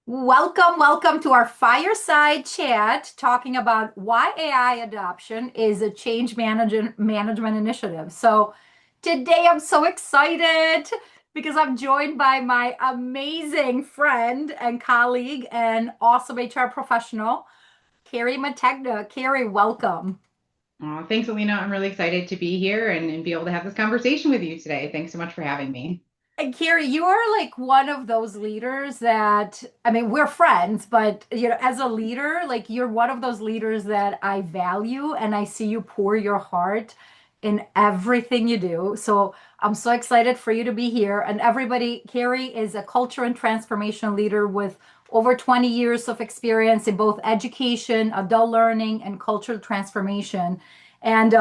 Welcome to our fireside chat talking about why AI adoption is a change management initiative. So today I'm so excited because I'm joined by my amazing friend and colleague and awesome HR professional, Keri Mantegna. Keri, welcome. Thanks, Alina. I'm really excited to be here and be able to have this conversation with you today. Thanks so much for having me. And Carrie, you are like one of those leaders that, I mean, we're friends, but as a leader, like you're one of those leaders that I value and I see you pour your heart in everything you do. So I'm so excited for you to be here. And everybody, Carrie is a culture and transformation leader with over 20 years of experience in both education, adult learning, and cultural transformation. And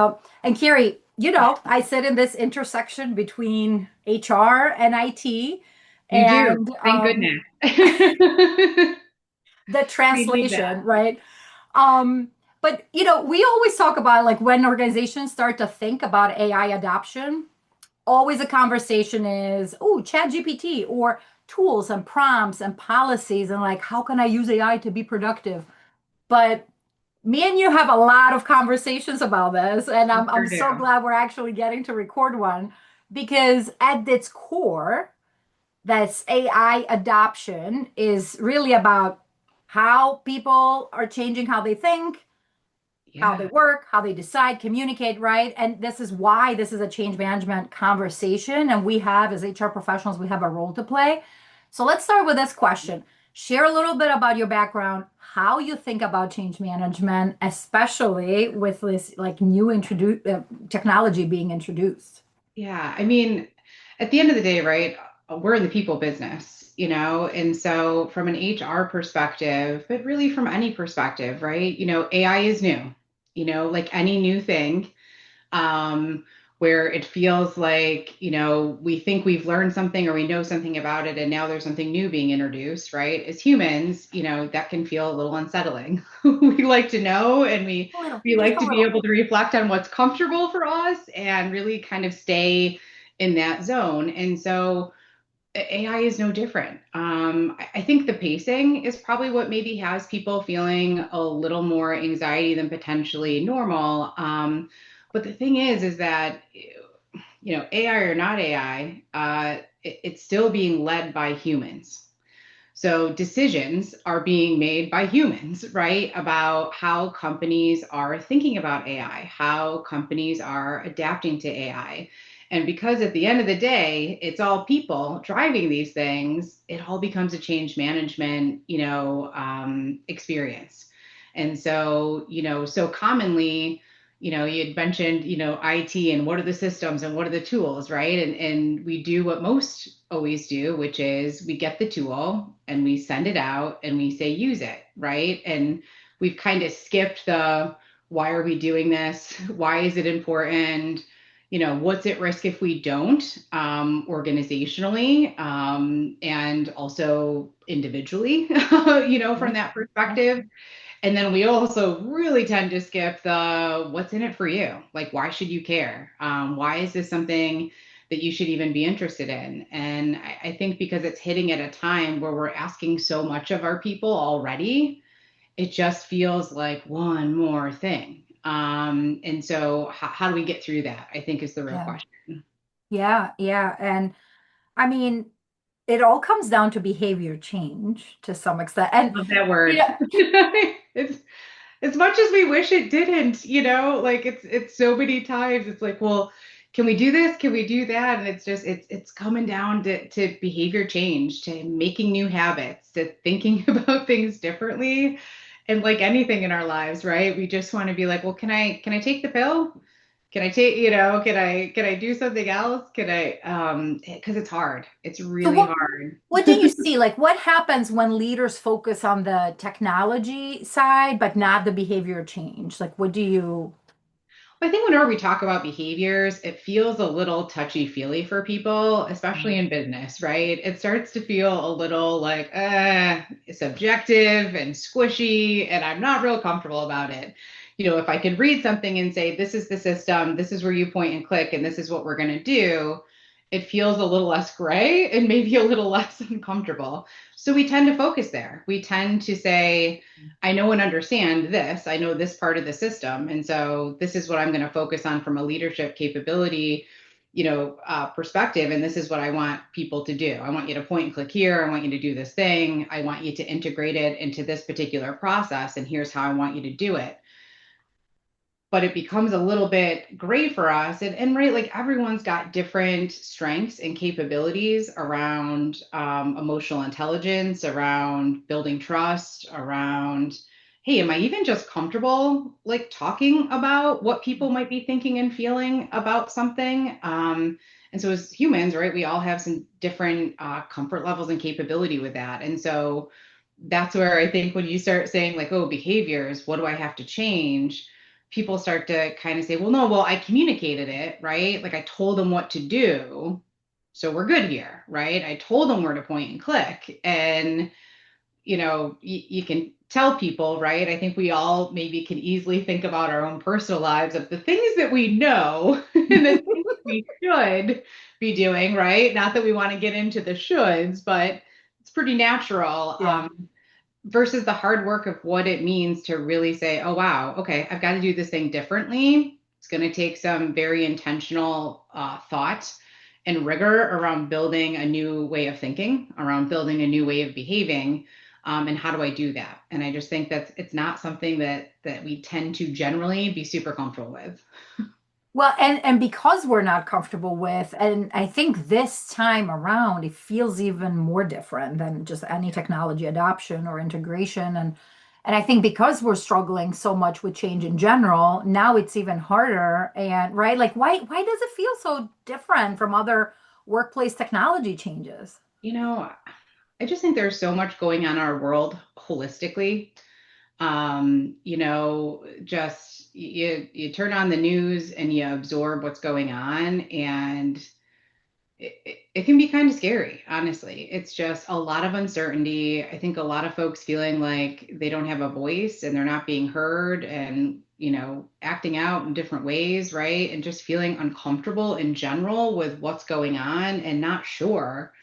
Carrie, I sit in this intersection between HR and IT, You do. and Thank goodness. the We need translation, that. right? Um, but we always talk about like when organizations start to think about AI adoption, always a conversation is, oh, Chat GPT or tools and prompts and policies and like how can I use AI to be productive? But me and you have a lot of conversations about this, and We I'm sure so do. glad we're actually getting to record one because at its core, this AI adoption is really about how people are changing how they think, how they Yeah. work, how they decide, communicate, right? And this is why this is a change management conversation. And we have, as HR professionals, we have a role to play. So let's start with this question. Share a little bit about your background, how you think about change management, especially with this like new technology being introduced. Yeah. I mean, at the end of the day, right, we're in the people business, and so from an HR perspective, but really from any perspective, right, AI is new, like any new thing. Where it feels like, we think we've learned something or we know something about it, and now there's something new being introduced, right? As humans, that can feel a little unsettling. We like to know, and we A little, we just like a to be little. able to reflect on what's comfortable for us and really kind of stay in that zone. And so AI is no different. I think the pacing is probably what maybe has people feeling a little more anxiety than potentially normal. But the thing is that, AI or not AI, it's still being led by humans. So decisions are being made by humans, right? About how companies are thinking about AI, how companies are adapting to AI. And because at the end of the day, it's all people driving these things, it all becomes a change management, experience. And so, so commonly, you had mentioned, IT and what are the systems and what are the tools, right? And we do what most always do, which is we get the tool and we send it out and we say use it, right? And we've kind of skipped the why are we doing this? Why is it important? What's at risk if we don't, organizationally, and also individually, from Right. that perspective. And then we also really tend to skip the what's in it for you? Like, why should you care? Why is this something that you should even be interested in? And I think because it's hitting at a time where we're asking so much of our people already, it just feels like one more thing. And so, how do we get through that? I think is the real Yeah. question. Yeah. And I mean, it all comes down to behavior change to some extent. And Love that you word. know, It's as much as we wish it didn't, like it's so many times it's like, well, can we do this? Can we do that? And it's just it's coming down to behavior change, to making new habits, to thinking about things differently. And like anything in our lives, right? We just want to be like, well, can I take the pill? Can I take, can I do something else? Can I because it's hard. It's so really what hard. what do you see? Like what happens when leaders focus on the technology side but not the behavior change? Like what do you I think whenever we talk about behaviors, it feels a little touchy-feely for people, especially in business, right? It starts to feel a little like, subjective and squishy, and I'm not real comfortable about it. If I could read something and say, this is the system, this is where you point and click, and this is what we're going to do, it feels a little less gray and maybe a little less uncomfortable. So we tend to focus there. We tend to say, I know and understand this. I know this part of the system. And so this is what I'm going to focus on from a leadership capability, perspective. And this is what I want people to do. I want you to point and click here. I want you to do this thing. I want you to integrate it into this particular process. And here's how I want you to do it. But it becomes a little bit gray for us. And right, like everyone's got different strengths and capabilities around emotional intelligence, around building trust, around, hey, am I even just comfortable like talking about what people might be thinking and feeling about something? And so as humans, right, we all have some different comfort levels and capability with that. And so that's where I think when you start saying like, oh, behaviors, what do I have to change? People start to kind of say, well, no, well, I communicated it, right? Like I told them what to do. So we're good here, right? I told them where to point and click. And, you can tell people, right? I think we all maybe can easily think about our own personal lives of the things that we know and the things we should be doing, right? Not that we want to get into the shoulds, but it's pretty natural. Yeah. Versus the hard work of what it means to really say, oh, wow, okay, I've got to do this thing differently. It's going to take some very intentional thought and rigor around building a new way of thinking, around building a new way of behaving. And how do I do that? And I just think that it's not something that we tend to generally be super comfortable with. Well, and because we're not comfortable with, and I think this time around it feels even more different than just any technology adoption or integration. And I think because we're struggling so much with change in general, now it's even harder. And right, like why does it feel so different from other workplace technology changes? You know, I just think there's so much going on in our world holistically. Just you turn on the news and you absorb what's going on, and it can be kind of scary, honestly. It's just a lot of uncertainty. I think a lot of folks feeling like they don't have a voice and they're not being heard and, acting out in different ways, right? And just feeling uncomfortable in general with what's going on and not sure.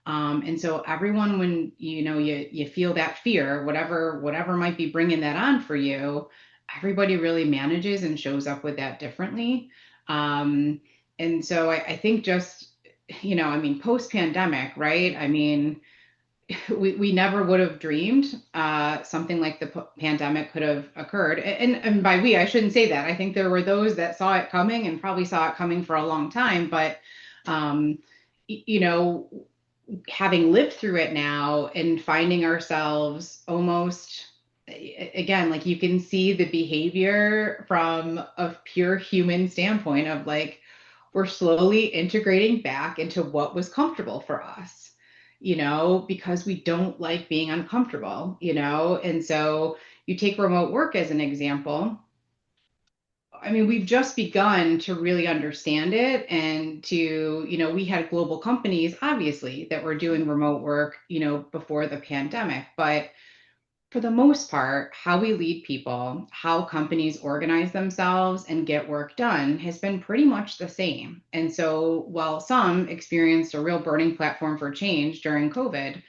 And so everyone, when you feel that fear, whatever might be bringing that on for you, everybody really manages and shows up with that differently. And so I think just I mean, post pandemic, right? I mean, we never would have dreamed something like the pandemic could have occurred. And by we, I shouldn't say that. I think there were those that saw it coming and probably saw it coming for a long time, but um, you know having lived through it now and finding ourselves almost again, like you can see the behavior from a pure human standpoint of like we're slowly integrating back into what was comfortable for us, because we don't like being uncomfortable, and so you take remote work as an example. I mean, we've just begun to really understand it and to, we had global companies, obviously, that were doing remote work, before the pandemic. But for the most part, how we lead people, how companies organize themselves and get work done has been pretty much the same. And so while some experienced a real burning platform for change during COVID,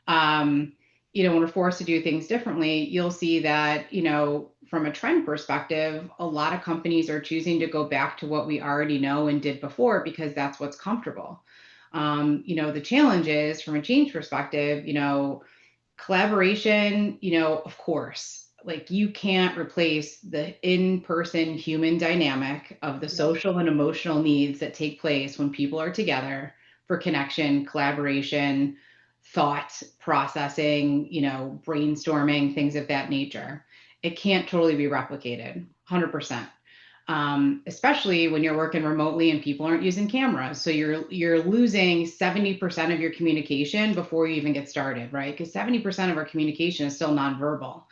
um, when we're forced to do things differently, you'll see that, from a trend perspective, a lot of companies are choosing to go back to what we already know and did before because that's what's comfortable. The challenge is from a change perspective, collaboration, of course, like you can't replace the in-person human dynamic of the Yeah. social and emotional needs that take place when people are together for connection, collaboration, thought processing, brainstorming, things of that nature. It can't totally be replicated, 100%. Especially when you're working remotely and people aren't using cameras. So you're losing 70% of your communication before you even get started, right? Because 70% of our communication is still nonverbal.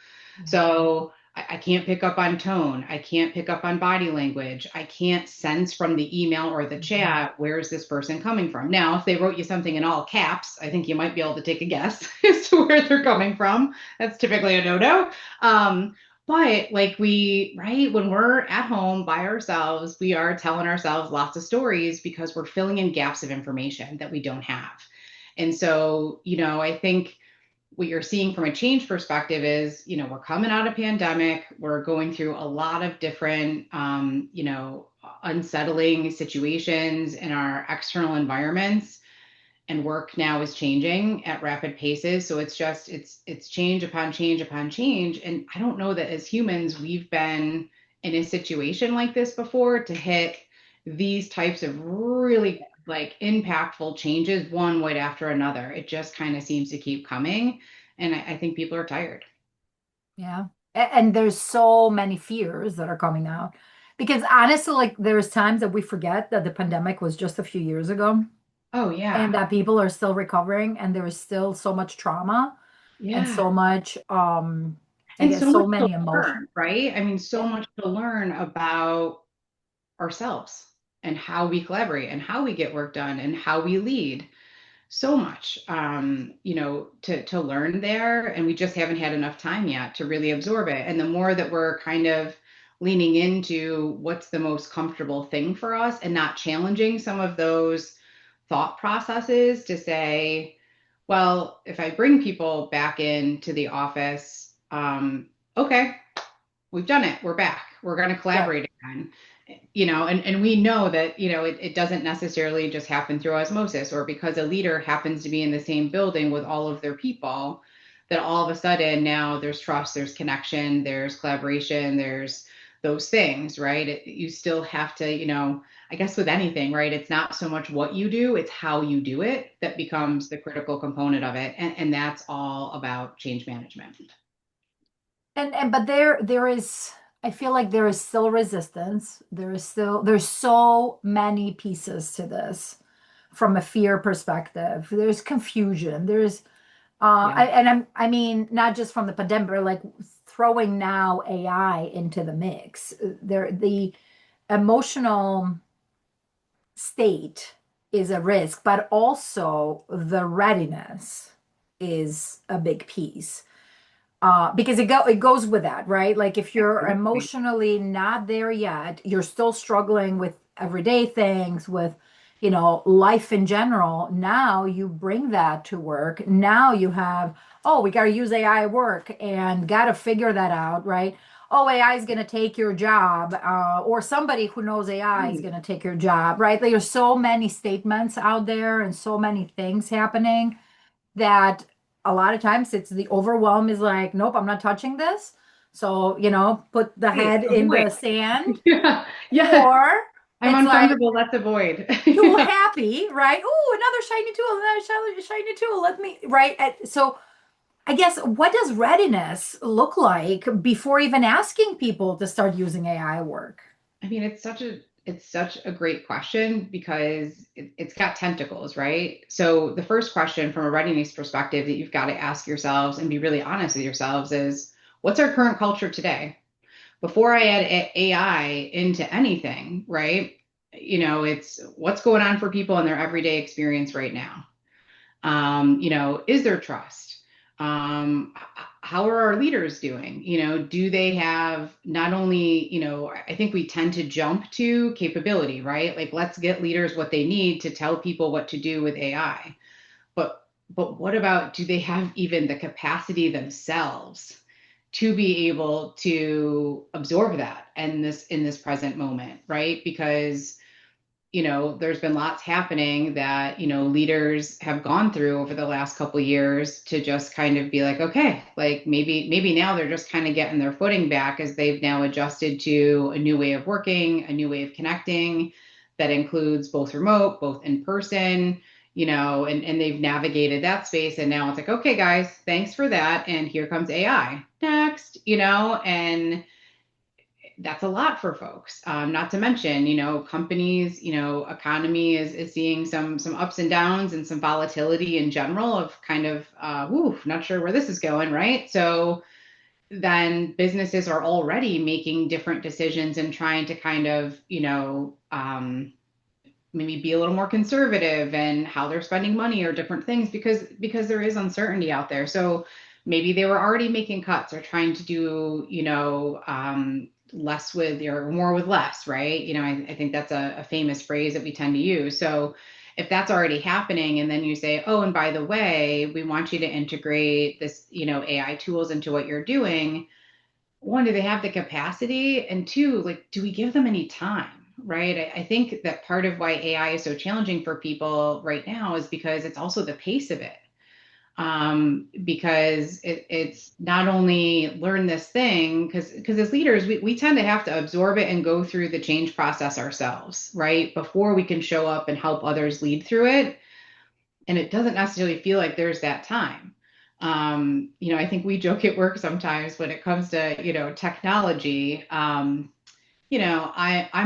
So I can't pick up on tone. I can't pick up on body language. I can't sense from the email or the Mhm. chat where is this person coming from. Now, if they wrote you something in all caps, I think you might be able to take a guess as to where they're coming from. That's typically a no-no. But like right, when we're at home by ourselves, we are telling ourselves lots of stories because we're filling in gaps of information that we don't have. And so, I think what you're seeing from a change perspective is, we're coming out of pandemic, we're going through a lot of different, unsettling situations in our external environments, and work now is changing at rapid paces. So it's change upon change upon change. And I don't know that as humans we've been in a situation like this before to hit these types of really like impactful changes one right after another. It just kind of seems to keep coming. And I think people are tired. Yeah. And there's so many fears that are coming out. Because honestly, like there's times that we forget that the pandemic was just a few years ago Oh and yeah. that people are still recovering and there is still so much trauma and Yeah. so much I And guess so so much to many emotions. learn, right? I mean, so Yeah. much to learn about ourselves and how we collaborate and how we get work done and how we lead. So much, to learn there, and we just haven't had enough time yet to really absorb it. And the more that we're kind of leaning into what's the most comfortable thing for us and not challenging some of those thought processes to say, well, if I bring people back into the office, okay, we've done it. We're back. We're going to Yeah. collaborate again. And we know that, it doesn't necessarily just happen through osmosis or because a leader happens to be in the same building with all of their people, that all of a sudden now there's trust, there's connection, there's collaboration, there's those things, right? You still have to, I guess with anything, right? It's not so much what you do, it's how you do it that becomes the critical component of it. And that's all about change management. And but there is I feel like there is still resistance. There's so many pieces to this from a fear perspective. There's confusion. There's Yeah. I mean not just from the pandemic, but like throwing now AI into the mix. There the emotional state is a risk, but also the readiness is a big piece because it goes with that, right? Like if you're Absolutely. emotionally not there yet, you're still struggling with everyday things, with life in general. Now you bring that to work. Now you have, oh, we got to use AI at work and got to figure that out, right? Oh, AI is going to take your job, or somebody who knows AI is Right. going to take your job, right? There's so many statements out there and so many things happening that a lot of times it's the overwhelm is like, nope, I'm not touching this. So, put the Right. head in Avoid. the sand, Yeah. Yes. or I'm it's like uncomfortable. Let's avoid. too Yeah. happy, right? Oh, another shiny tool, another shiny tool. Let me, right? So, I guess what does readiness look like before even asking people to start using AI at work? I mean, it's such a great question because it's got tentacles, right? So the first question from a readiness perspective that you've got to ask yourselves and be really honest with yourselves is, what's our current culture today? Before I add AI into anything, right? It's what's going on for people in their everyday experience right now. Is there trust? How are our leaders doing? Do they have not only, I think we tend to jump to capability, right? Like, let's get leaders what they need to tell people what to do with AI. But what about, do they have even the capacity themselves to be able to absorb that in this present moment, right? Because there's been lots happening that, leaders have gone through over the last couple of years to just kind of be like, okay, like maybe now they're just kind of getting their footing back as they've now adjusted to a new way of working, a new way of connecting that includes both remote, both in person, and they've navigated that space. And now it's like, okay, guys, thanks for that. And here comes AI next, and that's a lot for folks. Not to mention, companies, economy is seeing some ups and downs and some volatility in general of kind of, not sure where this is going, right? So then businesses are already making different decisions and trying to kind of, maybe be a little more conservative and how they're spending money or different things because there is uncertainty out there. So maybe they were already making cuts or trying to do, less with or more with less, right? I think that's a famous phrase that we tend to use. So if that's already happening, and then you say, oh, and by the way, we want you to integrate this, AI tools into what you're doing. One, do they have the capacity? And two, like, do we give them any time? Right. I think that part of why AI is so challenging for people right now is because it's also the pace of it, because it's not only learn this thing, because as leaders, we tend to have to absorb it and go through the change process ourselves, right? Before we can show up and help others lead through it. And it doesn't necessarily feel like there's that time. I think we joke at work sometimes when it comes to, technology. I'm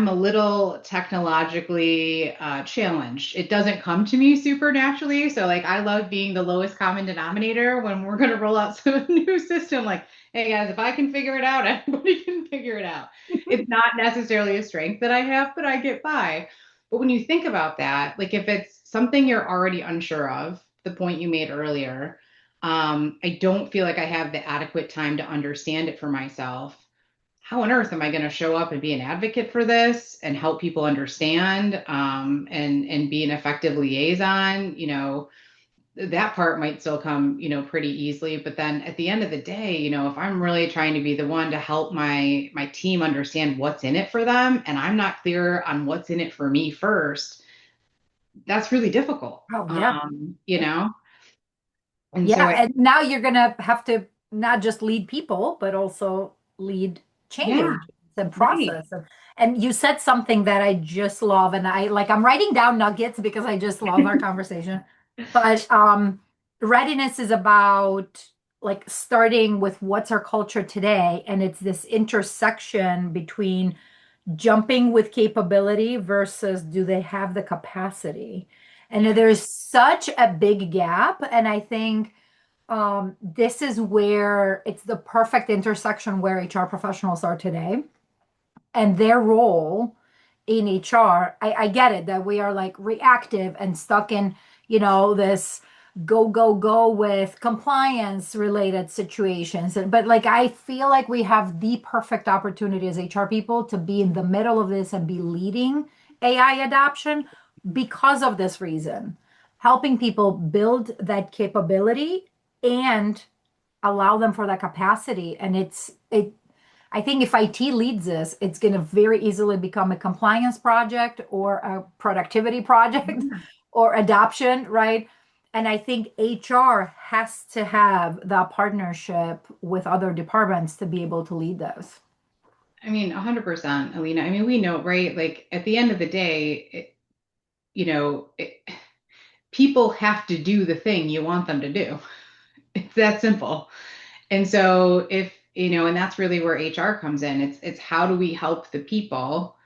a little technologically challenged. It doesn't come to me super naturally. So like I love being the lowest common denominator when we're going to roll out some new system. Like, hey guys, if I can figure it out, everybody can figure it out. It's not necessarily a strength that I have, but I get by. But when you think about that, like if it's something you're already unsure of, the point you made earlier, I don't feel like I have the adequate time to understand it for myself. How on earth am I going to show up and be an advocate for this and help people understand, and be an effective liaison? That part might still come, pretty easily. But then at the end of the day, if I'm really trying to be the one to help my team understand what's in it for them, and I'm not clear on what's in it for me first, that's really difficult. Oh, yeah. And so Yeah, and now you're gonna have to not just lead people, but also lead change yeah, agents and right. process. And you said something that I just love, and I'm writing down nuggets because I just love our conversation. But readiness is about like starting with what's our culture today, and it's this intersection between jumping with capability versus do they have the capacity? And Yeah. there's such a big gap, and I think this is where it's the perfect intersection where HR professionals are today and their role in HR. I get it that we are like reactive and stuck in, this go, go, go with compliance related situations. But like, I feel like we have the perfect opportunity as HR people to be in the middle of this and be leading AI adoption because of this reason, helping people build that capability and allow them for that capacity. And I think if IT leads this, it's going to very easily become a compliance project or a productivity project or adoption, right? And I think HR has to have that partnership with other departments to be able to lead those. I mean, 100%, Alina. I mean, we know, right? Like at the end of the day, you know, it, people have to do the thing you want them to do. It's that simple. And so and that's really where HR comes in. It's how do we help the people,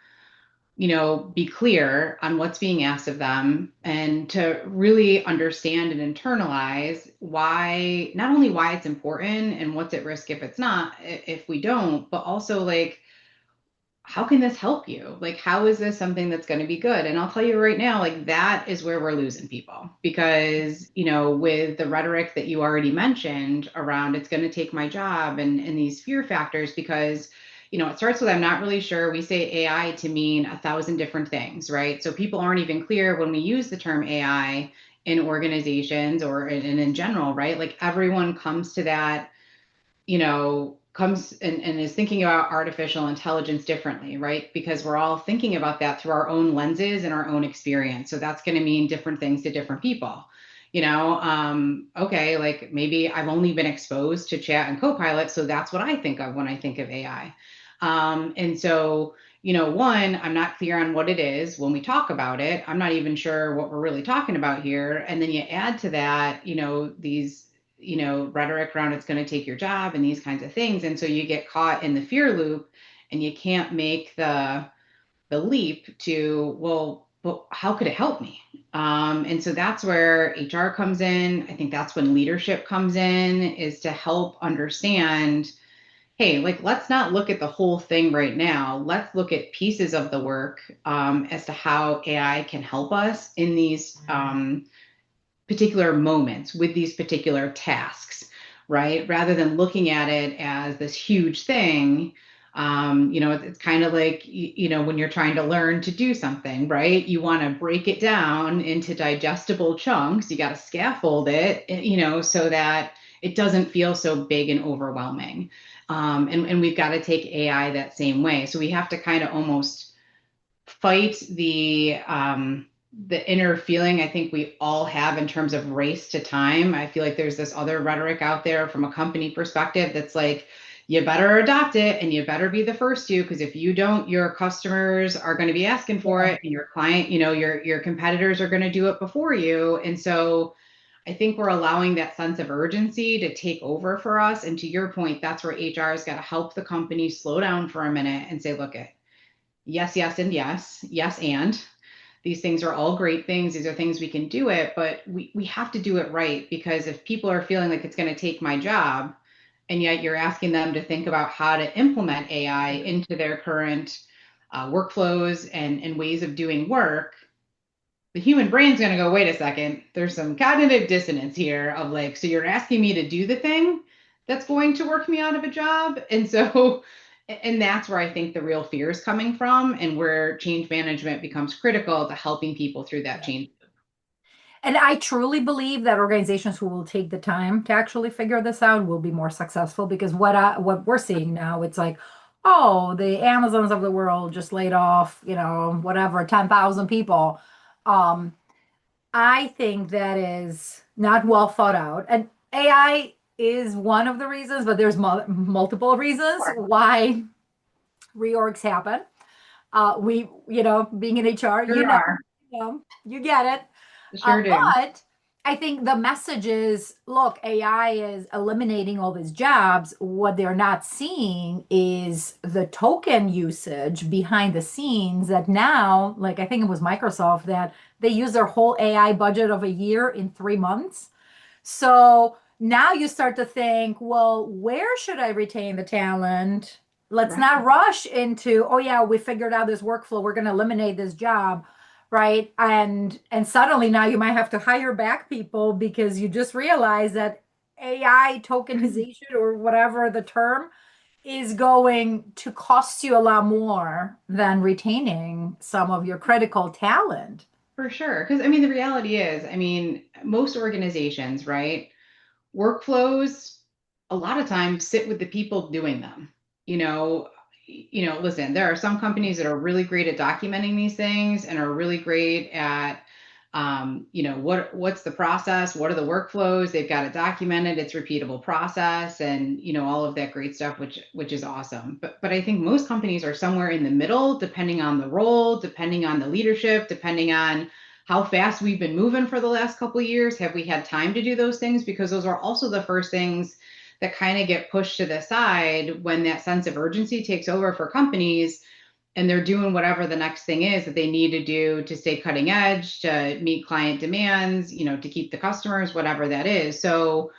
be clear on what's being asked of them and to really understand and internalize why, not only why it's important and what's at risk if it's not, if we don't, but also like how can this help you? Like, how is this something that's going to be good? And I'll tell you right now, like, that is where we're losing people because, with the rhetoric that you already mentioned around it's going to take my job and these fear factors, because, it starts with I'm not really sure. We say AI to mean 1,000 different things, right? So people aren't even clear when we use the term AI in organizations or in general, right? Like, everyone comes to that, comes and is thinking about artificial intelligence differently, right? Because we're all thinking about that through our own lenses and our own experience. So that's going to mean different things to different people. Okay, like maybe I've only been exposed to chat and copilot, so that's what I think of when I think of AI. And so, one, I'm not clear on what it is when we talk about it. I'm not even sure what we're really talking about here. And then you add to that, these rhetoric around it's going to take your job and these kinds of things. And so you get caught in the fear loop and you can't make the leap to, well, how could it help me? And so that's where HR comes in. I think that's when leadership comes in, is to help understand, hey, like, let's not look at the whole thing right now. Let's look at pieces of the work, as to how AI can help us in these particular moments with these particular tasks, right? Rather than looking at it as this huge thing. It's kind of like, when you're trying to learn to do something, right? You want to break it down into digestible chunks. You got to scaffold it, so that it doesn't feel so big and overwhelming. And we've got to take AI that same way. So we have to kind of almost fight the inner feeling I think we all have in terms of race to time. I feel like there's this other rhetoric out there from a company perspective that's like, you better adopt it and you better be the first to, because if you don't, your customers are going to be asking for Yeah. it, and your client, your competitors are going to do it before you. And so I think we're allowing that sense of urgency to take over for us. And to your point, that's where HR has got to help the company slow down for a minute and say, look, it yes, yes, and yes, yes, and these things are all great things. These are things we can do it, but we have to do it right, because if people are feeling like it's going to take my job, and yet you're asking them to think about how to implement AI into their current workflows and ways of doing work, the human brain's going to go, wait a second, there's some cognitive dissonance here of like, so you're asking me to do the thing that's going to work me out of a job. And so, and that's where I think the real fear is coming from, and where change management becomes critical to helping people through that Yeah. change. And I truly believe that organizations who will take the time to actually figure this out will be more successful because what we're seeing now, it's like, oh, the Amazons of the world just laid off, whatever, 10,000 people. Um, I think that is not well thought out. And AI is one of the reasons, but there's multiple reasons why reorgs happen. Being in HR, Sure are. you get it. Sure do. But I think the message is, look, AI is eliminating all these jobs. What they're not seeing is the token usage behind the scenes that now, like I think it was Microsoft that they use their whole AI budget of a year in 3 months. So now you start to think, well, where should I retain the talent? Let's Right. not rush into, oh yeah, we figured out this workflow, we're going to eliminate this job, right? And suddenly now you might have to hire back people because you just realize that AI tokenization or whatever the term is going to cost you a lot more than retaining some of your critical talent. For sure. Because I mean, the reality is, I mean, most organizations, right? Workflows a lot of times sit with the people doing them. Listen, there are some companies that are really great at documenting these things and are really great at what's the process, what are the workflows, they've got it documented, it's repeatable process, and all of that great stuff, which is awesome. But I think most companies are somewhere in the middle, depending on the role, depending on the leadership, depending on how fast we've been moving for the last couple of years. Have we had time to do those things? Because those are also the first things that kind of get pushed to the side when that sense of urgency takes over for companies, and they're doing whatever the next thing is that they need to do to stay cutting edge, to meet client demands, to keep the customers, whatever that is. So,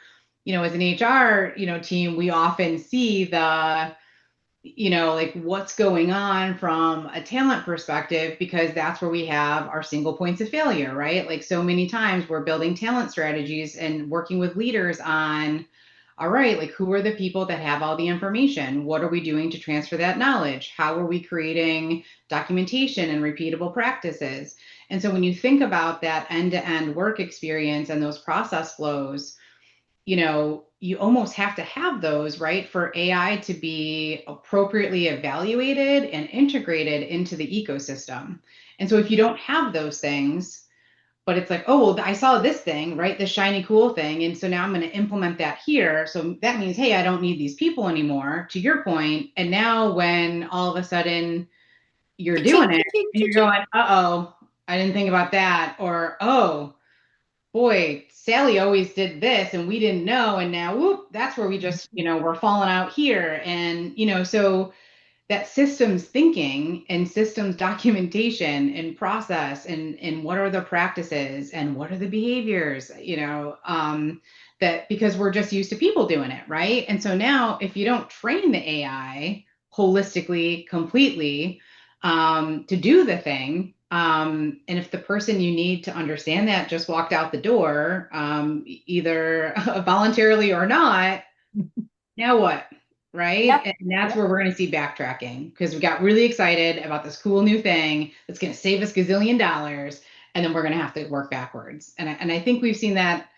as an HR, team, we often see like what's going on from a talent perspective, because that's where we have our single points of failure, right? Like so many times we're building talent strategies and working with leaders on, all right, like who are the people that have all the information? What are we doing to transfer that knowledge? How are we creating documentation and repeatable practices? And so when you think about that end-to-end work experience and those process flows, you almost have to have those, right, for AI to be appropriately evaluated and integrated into the ecosystem. And so if you don't have those things, but it's like, oh, well, I saw this thing, right? The shiny, cool thing. And so now I'm going to implement that here. So that means, hey, I don't need these people anymore, to your point. And now when all of a sudden you're Cha-ching, doing it cha-ching, and you're cha-ching. going, uh-oh, I didn't think about that. Or, oh, boy, Sally always did this and we didn't know. And now, whoop, that's where we just, we're falling out here. And, so that systems thinking and systems documentation and process and what are the practices and what are the behaviors, that because we're just used to people doing it, right? And so now if you don't train the AI holistically, completely, to do the thing, And if the person you need to understand that just walked out the door, either voluntarily or not, now what? Right? Yep. And that's Yep. where we're going to see backtracking because we got really excited about this cool new thing that's going to save us gazillion dollars. And then we're going to have to work backwards. And I think we've seen that.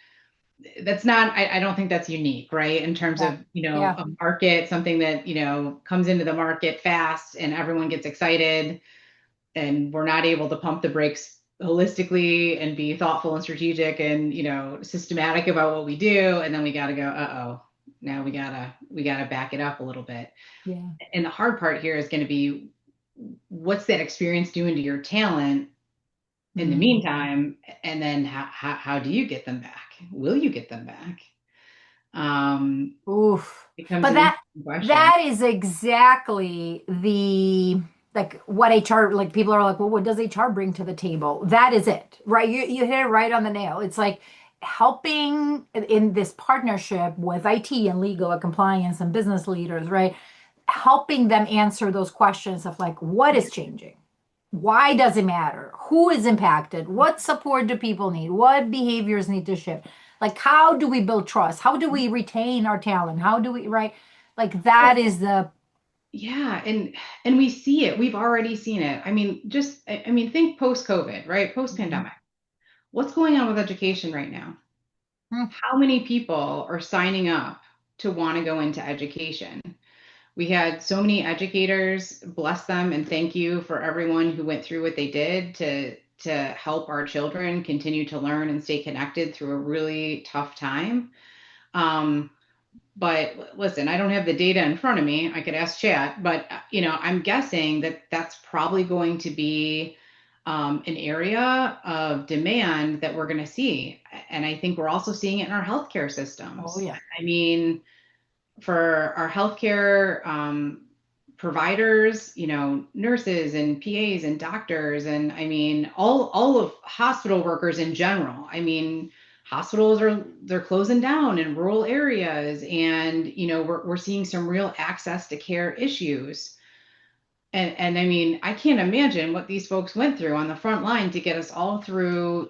That's not, I don't think that's unique, right? In terms Yeah. of, Yeah. a market, something that, comes into the market fast and everyone gets excited and we're not able to pump the brakes holistically and be thoughtful and strategic and systematic about what we do, and then we got to go, uh-oh, now we gotta back it up a little bit. Yeah. And the hard part here is going to be, what's that experience doing to your talent in the Mm. meantime, and then how do you get them back? Will you get them back? Oof. Becomes But an interesting question. that is exactly the like what HR like people are like, well, what does HR bring to the table? That is it, right? You hit it right on the nail. It's like helping in this partnership with IT and legal and compliance and business leaders, right? Helping them answer those questions of like, what is changing? Why does it matter? Who is impacted? What support do people need? What behaviors need to shift? Like, how do we build trust? How do we retain our talent? How do we, right? Like, that is the, Yeah, and we see it. We've already seen it. I mean, I mean, think post-COVID, right? Mhm. Post-pandemic. What's going on with education right now? Hmm. How many people are signing up to want to go into education? We had so many educators, bless them, and thank you for everyone who went through what they did to help our children continue to learn and stay connected through a really tough time. Um, but listen, I don't have the data in front of me. I could ask chat, but I'm guessing that that's probably going to be an area of demand that we're going to see. And I think we're also seeing it in our healthcare Oh, systems. yeah. I mean, for our healthcare providers, nurses and PAs and doctors, and I mean all of hospital workers in general. I mean, hospitals they're closing down in rural areas, and we're seeing some real access to care issues. And I mean, I can't imagine what these folks went through on the front line to get us all through,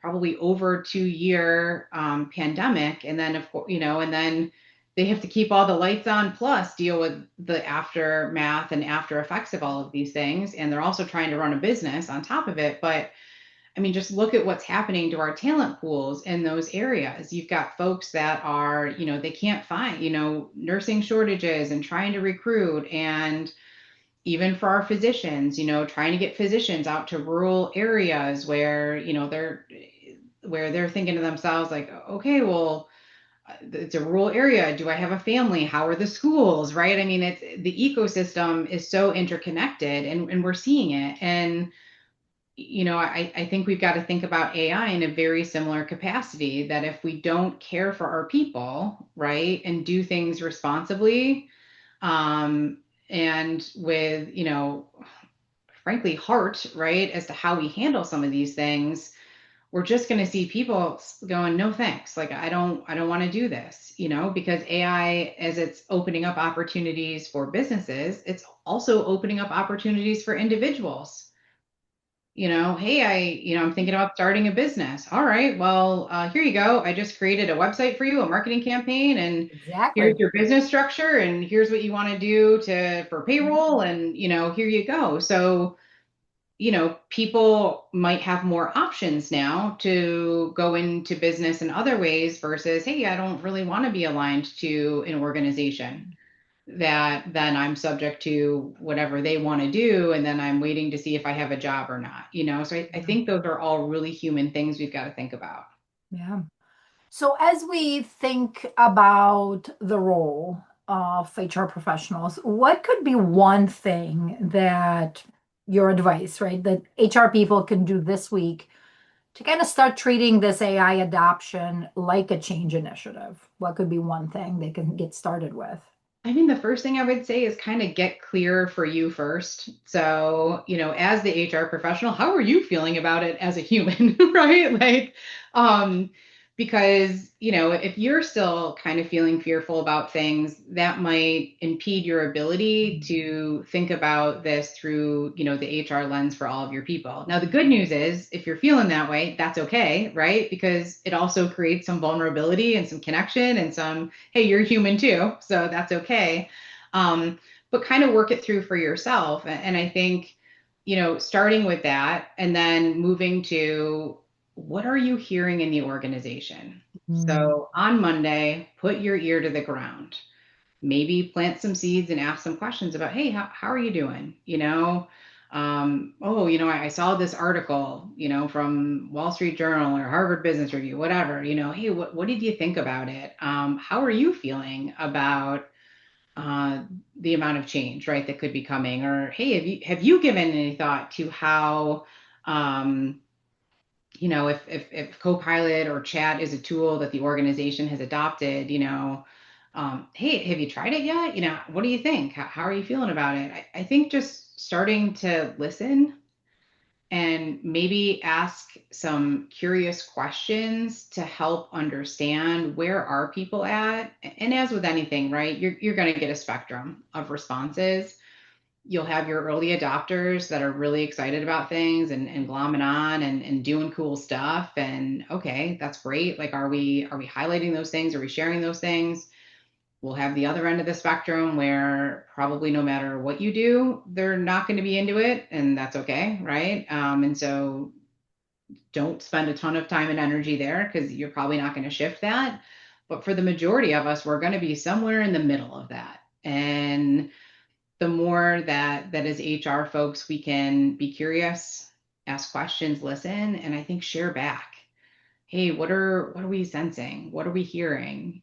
probably over 2 year pandemic. And then, of course, and then they have to keep all the lights on, plus deal with the aftermath and after effects of all of these things. And they're also trying to run a business on top of it. But I mean, just look at what's happening to our talent pools in those areas. You've got folks that are, they can't find, nursing shortages and trying to recruit, and even for our physicians, trying to get physicians out to rural areas where, they're thinking to themselves like, okay, well, it's a rural area. Do I have a family? How are the schools? Right? I mean, it's the ecosystem is so interconnected, and we're seeing it. And I think we've got to think about AI in a very similar capacity, that if we don't care for our people, right, and do things responsibly, um, and with, frankly, heart, right, as to how we handle some of these things, we're just going to see people going, no thanks. Like, I don't want to do this, because AI, as it's opening up opportunities for businesses, it's also opening up opportunities for individuals. Hey, I'm thinking about starting a business. All right, well, here you go. I just created a website for you, a marketing campaign, and here's Exactly. your business structure, and here's what you want to do for payroll, and here you go. So, people might have more options now to go into business in other ways versus, hey, I don't really want to be aligned to an organization that then I'm subject to whatever they want to do. And then I'm waiting to see if I have a job or not, So I Yeah. think those are all really human things we've got to think about. Yeah. So as we think about the role of HR professionals, what could be one thing that your advice, right, that HR people can do this week to kind of start treating this AI adoption like a change initiative? What could be one thing they can get started with? I mean, the first thing I would say is kind of get clear for you first. So, as the HR professional, how are you feeling about it as a human, right? Like, um, because, if you're still kind of feeling fearful about things, that might impede your ability to think about this through, the HR lens for all of your people. Now, the good news is if you're feeling that way, that's okay, right? Because it also creates some vulnerability and some connection and some, hey, you're human too, so that's okay. But kind of work it through for yourself. And I think, starting with that and then moving to what are you hearing in the organization? Mm. So on Monday, put your ear to the ground. Maybe plant some seeds and ask some questions about, hey, how are you doing? Oh, I saw this article, from Wall Street Journal or Harvard Business Review, whatever, hey, what did you think about it? How are you feeling about uh, the amount of change, right, that could be coming? Or, hey, have you given any thought to how, um, if Copilot or chat is a tool that the organization has adopted, hey, have you tried it yet? What do you think? How are you feeling about it? I think just starting to listen and maybe ask some curious questions to help understand where are people at. And as with anything, right, you're going to get a spectrum of responses. You'll have your early adopters that are really excited about things and glomming on and doing cool stuff. And okay, that's great. Like, are we highlighting those things? Are we sharing those things? We'll have the other end of the spectrum where probably no matter what you do, they're not going to be into it, and that's okay, right? And so don't spend a ton of time and energy there because you're probably not going to shift that. But for the majority of us, we're going to be somewhere in the middle of that. And the more that as HR folks, we can be curious, ask questions, listen, and I think share back. Hey, what are we sensing? What are we hearing?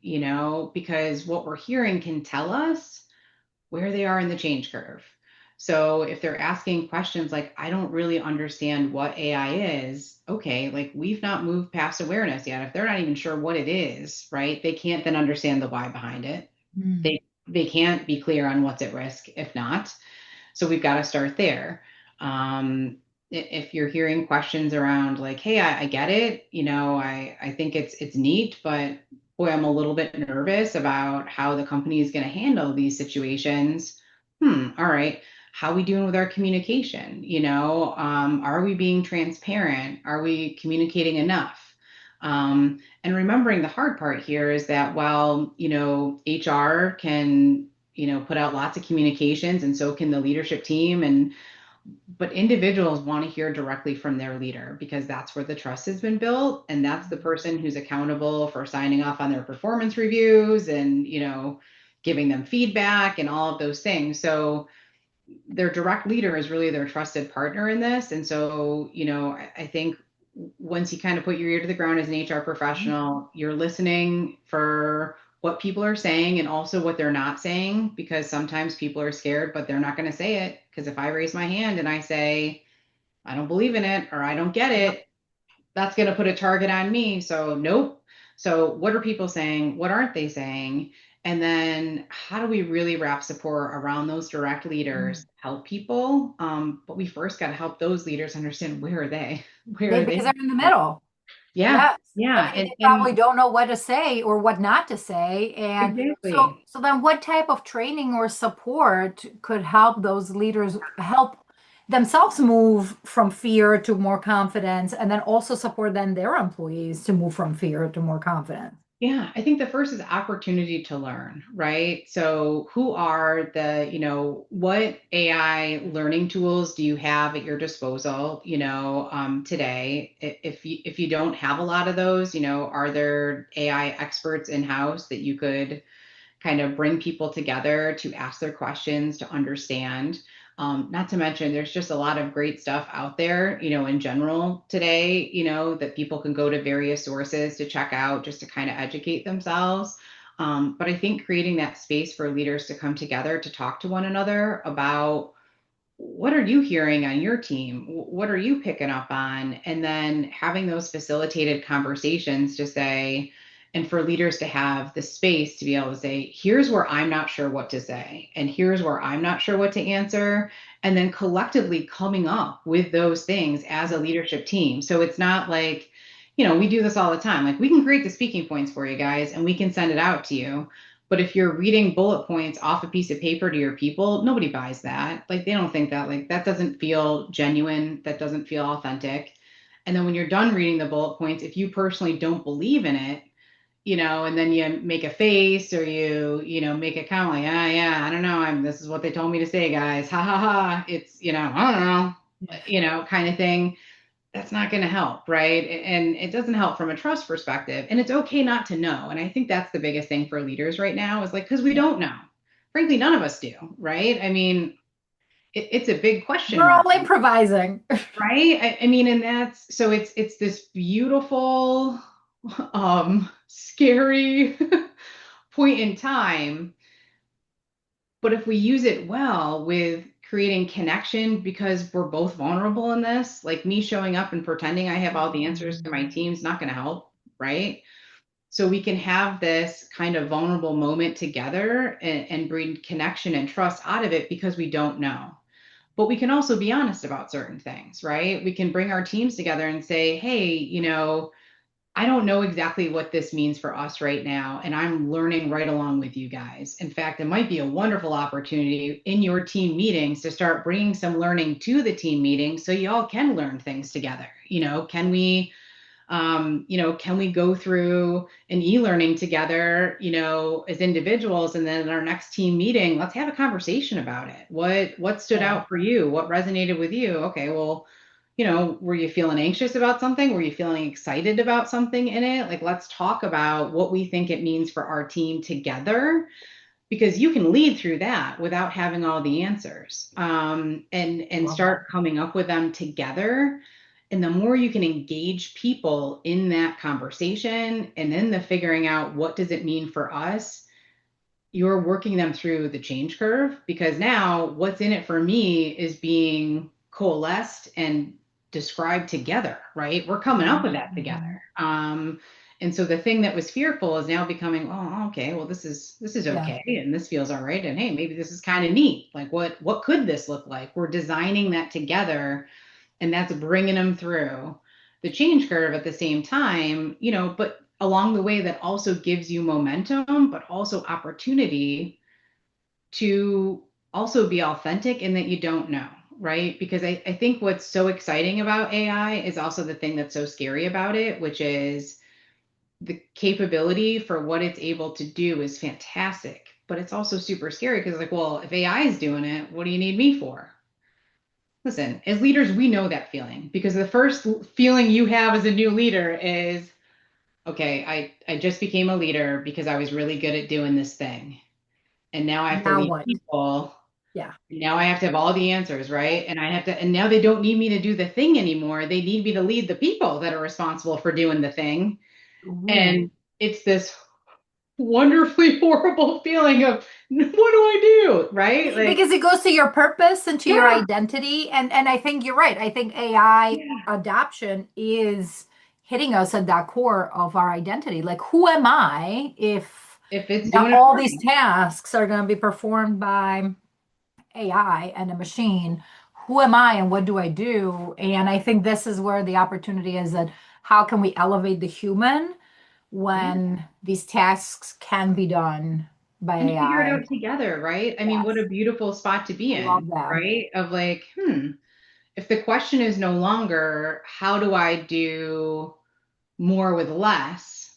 Because what we're hearing can tell us where they are in the change curve. So if they're asking questions like, I don't really understand what AI is, okay, like we've not moved past awareness yet. If they're not even sure what it is, right, they can't then understand the why behind it. Mm. They can't be clear on what's at risk if not. So we've got to start there. If you're hearing questions around like, hey, I get it, I think it's neat, but boy, I'm a little bit nervous about how the company is going to handle these situations. All right. How are we doing with our communication? Are we being transparent? Are we communicating enough? And remembering the hard part here is that while, HR can, put out lots of communications and so can the leadership team, but individuals want to hear directly from their leader because that's where the trust has been built, and that's the person who's accountable for signing off on their performance reviews and, giving them feedback and all of those things. So their direct leader is really their trusted partner in this. And so, I think once you kind of put your ear to the ground as an HR professional, you're listening for what people are saying and also what they're not saying, because sometimes people are scared, but they're not going to say it. Because if I raise my hand and I say, I don't believe in it or I don't get Yep. it, that's going to put a target on me. So, nope. So, what are people saying? What aren't they saying? And then, how do we really wrap support around those direct leaders, help people? But we first got to help those leaders understand where are they? Where They, are because they? they're in the middle. Yeah, Yes. I yeah, mean, and they probably don't know what to say or what not to say. And exactly. so then what type of training or support could help those leaders help themselves move from fear to more confidence and then also support then their employees to move from fear to more confidence? Yeah, I think the first is opportunity to learn, right? So, who are what AI learning tools do you have at your disposal, today? If you don't have a lot of those, are there AI experts in house that you could kind of bring people together to ask their questions, to understand? Not to mention, there's just a lot of great stuff out there, in general today, that people can go to various sources to check out just to kind of educate themselves. But I think creating that space for leaders to come together to talk to one another about what are you hearing on your team? What are you picking up on? And then having those facilitated conversations to say, and for leaders to have the space to be able to say, here's where I'm not sure what to say, and here's where I'm not sure what to answer. And then collectively coming up with those things as a leadership team. So it's not like, we do this all the time. Like we can create the speaking points for you guys and we can send it out to you. But if you're reading bullet points off a piece of paper to your people, nobody buys that. Like they don't think that, like that doesn't feel genuine. That doesn't feel authentic. And then when you're done reading the bullet points, if you personally don't believe in it, and then you make a face or you make a comment like, ah, yeah, I don't know. This is what they told me to say, guys. Ha ha ha. It's, I don't know, kind of thing. That's not going to help, right? And it doesn't help from a trust perspective. And it's okay not to know. And I think that's the biggest thing for leaders right now is like, because we Yeah. don't know. Frankly, none of us do, right? I mean, it's a big question We're mark, all improvising. right? I mean, and that's so it's this beautiful, scary point in time. But if we use it well with creating connection, because we're both vulnerable in this, like me showing up and pretending I have all the answers to my team's not going to help, right? So we can have this kind of vulnerable moment together and breed connection and trust out of it because we don't know. But we can also be honest about certain things, right? We can bring our teams together and say, hey, I don't know exactly what this means for us right now, and I'm learning right along with you guys. In fact, it might be a wonderful opportunity in your team meetings to start bringing some learning to the team meetings so y'all can learn things together. Can we go through an e-learning together, as individuals, and then in our next team meeting, let's have a conversation about it. What stood Yeah. out for you? What resonated with you? Okay, well, were you feeling anxious about something? Were you feeling excited about something in it? Like, let's talk about what we think it means for our team together, because you can lead through that without having all the answers, and Love that. start coming up with them together. And the more you can engage people in that conversation and then the figuring out what does it mean for us, you're working them through the change curve, because now what's in it for me is being coalesced and described together, right? We're coming up with that together. Mhm. And so the thing that was fearful is now becoming, oh, okay, well, this is Yeah. okay, and this feels all right, and hey, maybe this is kind of neat. Like, what could this look like? We're designing that together, and that's bringing them through the change curve at the same time, but along the way that also gives you momentum, but also opportunity to also be authentic in that you don't know, right? Because I think what's so exciting about AI is also the thing that's so scary about it, which is the capability for what it's able to do is fantastic, but it's also super scary because, like, well, if AI is doing it, what do you need me for? Listen, as leaders, we know that feeling, because the first feeling you have as a new leader is, okay, I just became a leader because I was really good at doing this thing. And now I have to Now lead what? people. Yeah. Now I have to have all the answers, right? And now they don't need me to do the thing anymore. They need me to lead the people that are responsible for doing the thing. Ooh. And it's this wonderfully horrible feeling of, what do I do? Right? Like, Because it goes to your purpose and to your yeah, identity. And I think you're right. I think AI yeah. adoption is hitting us at that core of our identity. Like, who am I if If it's now doing it all for these me. tasks are going to be performed by AI and a machine? Who am I and what do I do? And I think this is where the opportunity is, that how can we elevate the human Yeah. when these tasks can be done by And figure it AI? out together, right? I mean, what Yes, a beautiful spot to be I love in, that. right? Of like, if the question is no longer, how do I do more with less?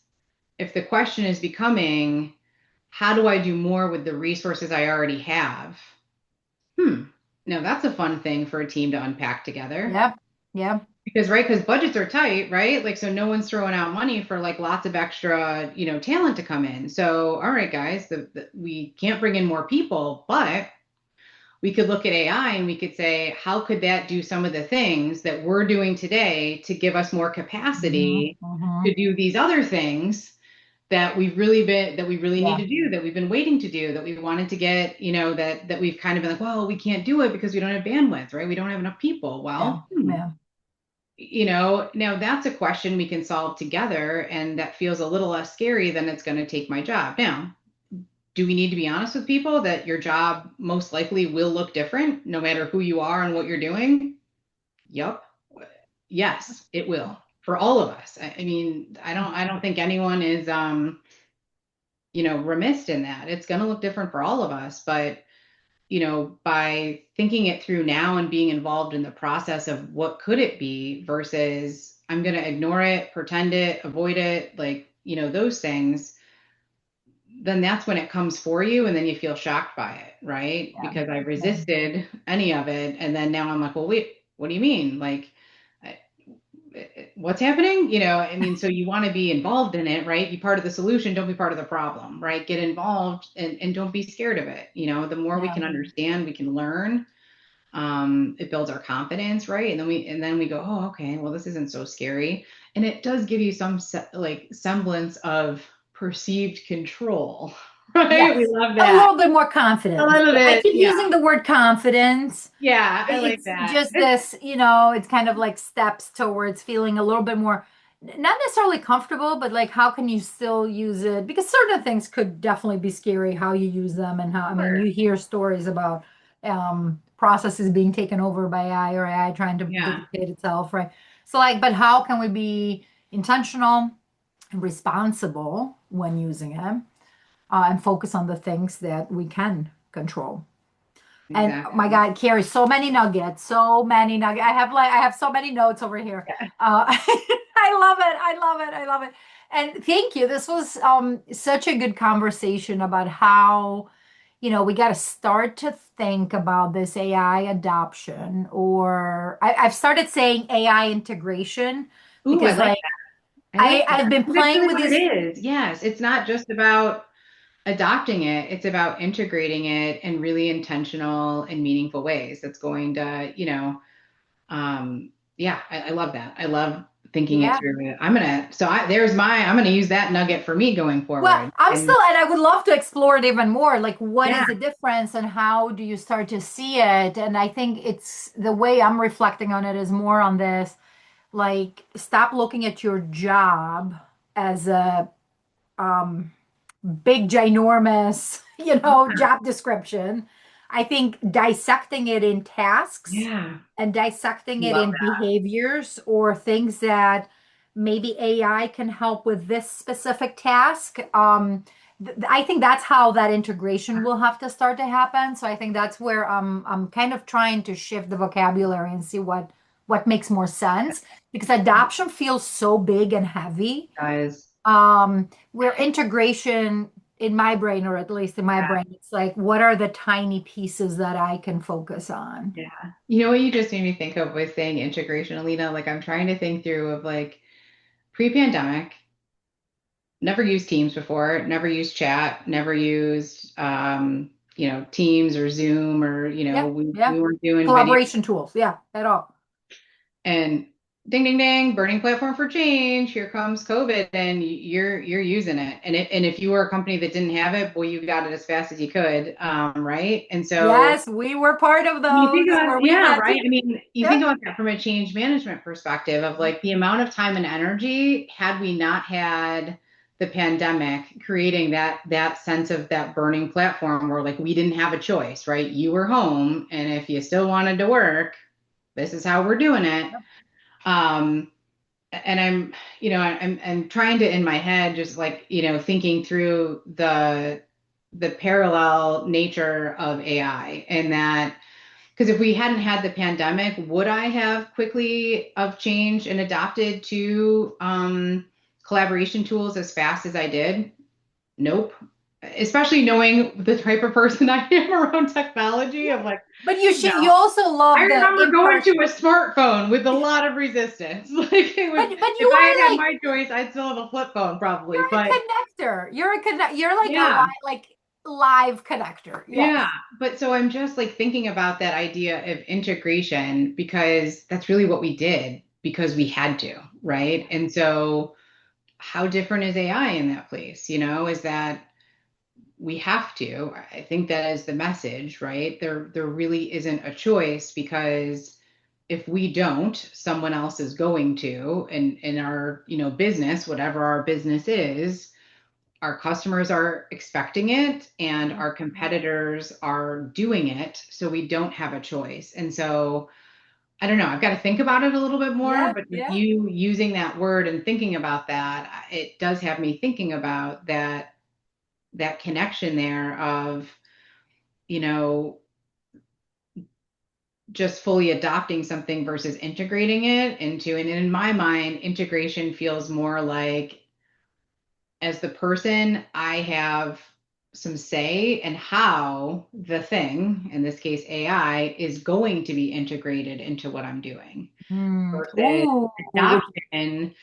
If the question is becoming, how do I do more with the resources I already have? Hmm. Now that's a fun thing for a team to unpack together. Yep. Yep. Because, right, because budgets are tight, right? Like, so no one's throwing out money for like lots of extra, talent to come in. So, all right, guys, we can't bring in more people, but we could look at AI and we could say, how could that do some of the things that we're doing today to give us more Hmm. capacity to Hmm. do these other things that we really need Yeah. to do, that we've been waiting to do, that we wanted to get, that we've kind of been like, well, we can't do it because we don't have bandwidth, right? We don't have enough people. Yeah. Well, Yeah. now that's a question we can solve together, and that feels a little less scary than it's going to take my job. Now, do we need to be honest with people that your job most likely will look different no matter who you are and what you're doing? Yep. Yes, it will. for all of us. I mean, I don't think anyone is remiss in that. It's going to look different for all of us, but by thinking it through now and being involved in the process of what could it be versus I'm going to ignore it, pretend it, avoid it, like, those things, then that's when it comes for you. And then you feel shocked by it, right? Yeah. Because I Yeah. resisted any of it. And then now I'm like, well, wait, what do you mean? Like, I- what's happening? I mean, so you want to be involved in it, right? Be part of the solution, don't be part of the problem, right? Get involved and don't be scared of it. The more we Yeah. can understand, we can learn, it builds our confidence, right? And then we go, oh, okay, well, this isn't so scary. And it does give you some like semblance of perceived control, right? We Yes. love A that. little bit more A confidence. little I bit, keep yeah. using the word confidence. Yeah, I like It's that. just this, it's kind of like steps towards feeling a little bit more, not necessarily comfortable, but like how can you still use it? Because certain things could definitely be scary, how you use them and how, I mean, Sure. you hear stories about processes being taken over by AI or AI trying to Yeah, duplicate itself, right? So like, but how can we be intentional and responsible when using it, and focus on the things that we can control? And oh my exactly. God, Carrie, so many nuggets, so many nuggets. I have so many notes over here. I love it. I love it. I love it. And thank you. This was such a good conversation about how, we got to start to think about this AI adoption, or I've started saying AI integration Ooh, I because like like that. I like I've that. been That's playing really with what it these. is. Yes, it's not just about adopting it, it's about integrating it in really intentional and meaningful ways. That's going to, yeah, I love that. I love thinking it Yeah. through. I'm gonna use that nugget for me going Well, forward. I'm And still, and I would love to explore it even more. Like, what yeah, is the difference and how do you start to see it? And I think it's the way I'm reflecting on it is more on this, like, stop looking at your job as a um, big, ginormous, job description. I think dissecting it in tasks yeah, and dissecting it love in that. behaviors or things that maybe AI can help with this specific task. I think that's how that integration will have to start to happen. So I think that's where I'm kind of trying to shift the vocabulary and see what makes more sense because adoption feels so big and heavy, Guys, where integration in my brain, or at least in my yeah, brain, it's like, what are the tiny pieces that I can focus on? yeah. You know what you just made me think of with saying integration, Alina? Like I'm trying to think through of like pre-pandemic, never used Teams before, never used chat, never used Teams or Zoom or Yeah, we yeah. weren't doing video. Collaboration tools. Yeah, at all. And ding ding ding, burning platform for change. Here comes COVID, and you're using it. And if you were a company that didn't have it, boy, you got it as fast as you could, right? And so Yes, we were part of you think those about, where we yeah, had right. to. I mean, you Yeah. think about that from a change management perspective of like the amount of time and energy had we not had the pandemic creating that sense of that burning platform where like we didn't have a choice, right? You were home, and if you still wanted to work, this is how we're doing it. Um, and I'm trying to in my head just like thinking through the parallel nature of AI and that because if we hadn't had the pandemic, would I have quickly of changed and adopted to collaboration tools as fast as I did? Nope. Especially knowing the type of person I am around technology Yeah. of like, But you you know, should, you also I love the remember going to impression. a smartphone with a lot of resistance. Like it was, But you if I are had had like, my choice, I'd still have a flip phone you're probably. a But connector. You're like a yeah, live connector. yeah. Yes. But so I'm just like thinking about that idea of integration because that's really what we did because we had to, right? And so how different is AI in that place? Is that we have to. I think that is the message, right? There really isn't a choice because if we don't, someone else is going to, and in our, business, whatever our business is, our customers are expecting it and our Mhm. competitors are doing it, so we don't have a choice. And so I don't know. I've got to think about it a little bit more, Yeah, but with yeah. you using that word and thinking about that, it does have me thinking about that connection there of, you know, just fully adopting something versus integrating it into, and in my mind, integration feels more like as the person, I have some say in how the thing, in this case AI, is going to be integrated into what I'm doing Mm. versus Ooh, which, adoption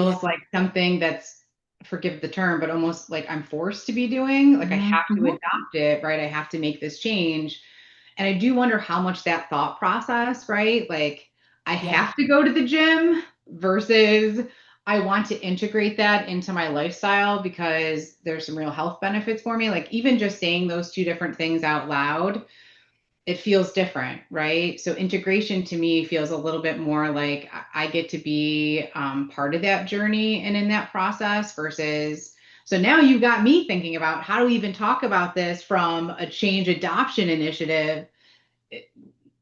yeah. feels like something that's, forgive the term, but almost like I'm forced to be doing. Like I have to Mhm. adopt it, right? I have to make this change. And I do wonder how much that thought process, right? Like I Yeah. have to go to the gym versus I want to integrate that into my lifestyle because there's some real health benefits for me. Like even just saying those two different things out loud, it feels different, right? So integration to me feels a little bit more like I get to be part of that journey and in that process versus. So now you've got me thinking about how do we even talk about this from a change adoption initiative?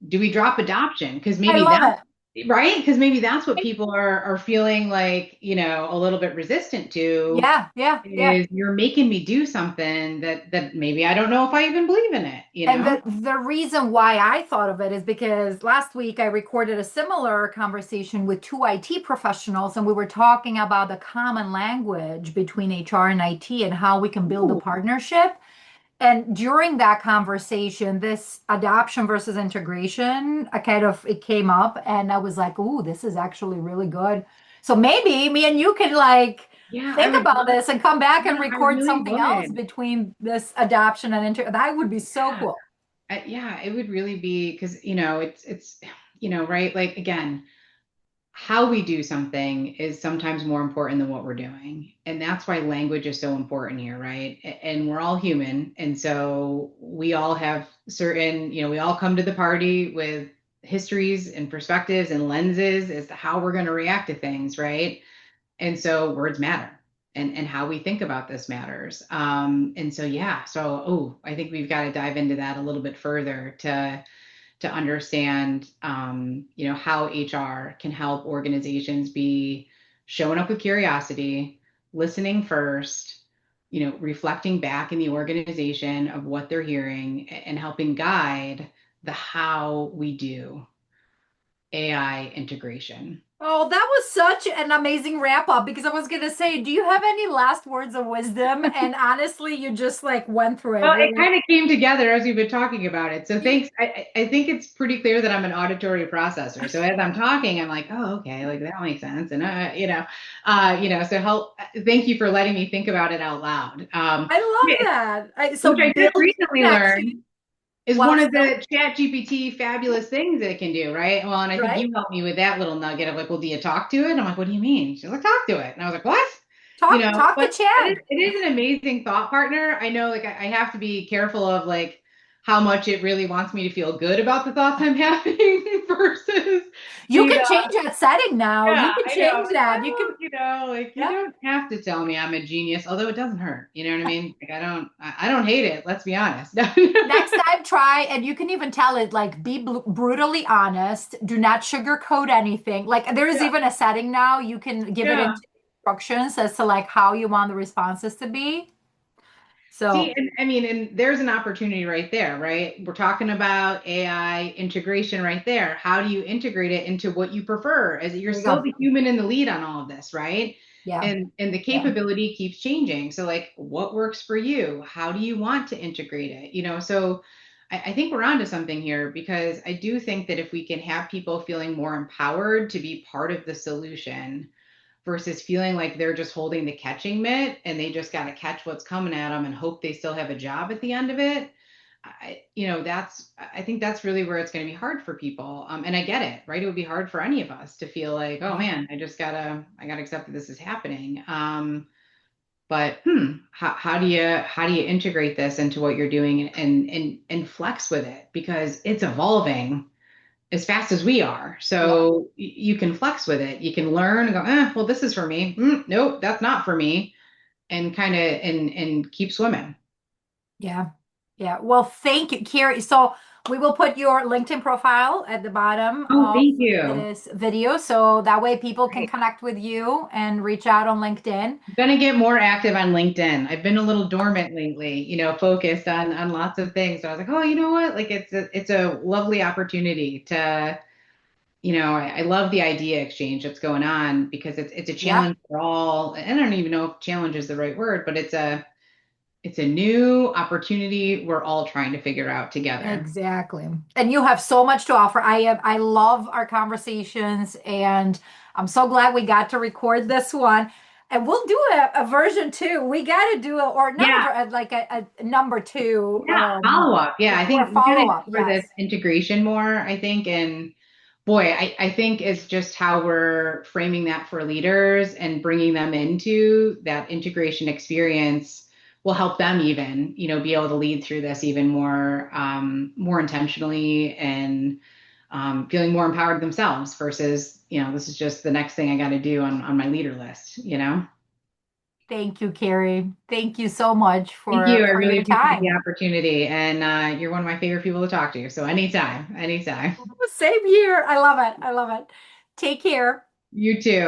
Do we drop adoption? Because I maybe love that's it. right. Because maybe that's what people are feeling like, a little bit resistant to Yeah, yeah, yeah. is you're making me do something that maybe I don't know if I even believe in it, you And know? the reason why I thought of it is because last week I recorded a similar conversation with two IT professionals, and we were talking about the common language between HR and IT and how we can build a Ooh, partnership. And during that conversation, this adoption versus integration, I kind of it came up, and I was like, "Ooh, this is actually really good." So maybe me and you can like yeah, think about this and come back and I record really something else would. between this adoption and inter. That would be so Yeah. cool. Yeah, it would really be because, right? Like again, how we do something is sometimes more important than what we're doing. And that's why language is so important here, right? And we're all human. And so we all have certain, we all come to the party with histories and perspectives and lenses as to how we're going to react to things, right? And so words matter. And how we think about this matters. And so, yeah, so, I think we've got to dive into that a little bit further to understand, how HR can help organizations be showing up with curiosity, listening first, reflecting back in the organization of what they're hearing and helping guide the how we do AI integration. Oh, that was such an amazing wrap up because I was gonna say, do you have any last words of wisdom? And honestly, you just like went through it Well, it really. kind of came together as we've been talking about it. So thanks. I think it's pretty clear that I'm an auditory processor. So as I'm talking, I'm like, oh, okay, like that makes sense. And so thank you for letting me think about it out loud. I Yeah, love that. which So I just building recently connection learned is while one of still, the chat GPT fabulous things that it can do, right? Well, and I think right? you helped me with that little nugget of like, well, do you talk to it? I'm like, what do you mean? She's like, talk to it. And I was like, what? Talk to But Chad. it is an amazing thought partner. I know like I have to be careful of like how much it really wants me to feel good about the thoughts I'm having versus You being can change that setting now. yeah, You can I know. change Like, that. You can, well, like you yeah. don't have to tell me I'm a genius, although it doesn't hurt. You know what I mean? Like I don't hate it. Let's be honest. Next time, try, and you can even tell it like be brutally honest. Do not sugarcoat anything. Like there is Yeah, even a setting now you can give it yeah. instructions as to like how you want the responses to be. See, So and I mean, and there's an opportunity right there, right? We're talking about AI integration right there. How do you integrate it into what you prefer? As you're there you still go. the human in the lead on all of this, right? Yeah, And the yeah, capability keeps changing. So like what works for you? How do you want to integrate it? So I think we're onto something here because I do think that if we can have people feeling more empowered to be part of the solution versus feeling like they're just holding the catching mitt and they just got to catch what's coming at them and hope they still have a job at the end of it. I think that's really where it's going to be hard for people. And I get it, right? It would be hard for any of us to feel like, oh yeah, man, I gotta accept that this is happening. But how do you integrate this into what you're doing and flex with it because it's evolving as fast as we are. yeah, So you can flex with it. You can learn and go, well, this is for me. Nope, that's not for me. And kind of and keep swimming. yeah, yeah. Well, thank you, Carrie. So We will put your LinkedIn profile at the bottom Oh, of thank you. this video so that way people can Great. connect with you and reach out on LinkedIn. I'm gonna get more active on LinkedIn. I've been a little dormant lately, focused on lots of things. So I was like, oh, you know what? Like it's a lovely opportunity to, I love the idea exchange that's going on because it's a Yep. challenge for all. And I don't even know if challenge is the right word, but it's a new opportunity we're all trying to figure out together. Exactly. And you have so much to offer. I love our conversations and I'm so glad we got to record this one. And we'll do a version two. We got to do a, or not Yeah, like a number two, yeah, follow up. Yeah, I or think we got to follow up. cover this Yes. integration more, I think. And boy, I think it's just how we're framing that for leaders and bringing them into that integration experience will help them even, be able to lead through this even more intentionally and feeling more empowered themselves versus, this is just the next thing I got to do on my leader list. Thank you, Keri. Thank you so much Thank you. I for really your appreciate the time. opportunity. And you're one of my favorite people to talk to. So anytime, anytime. Same here. I love it. I love it. Take care. You too.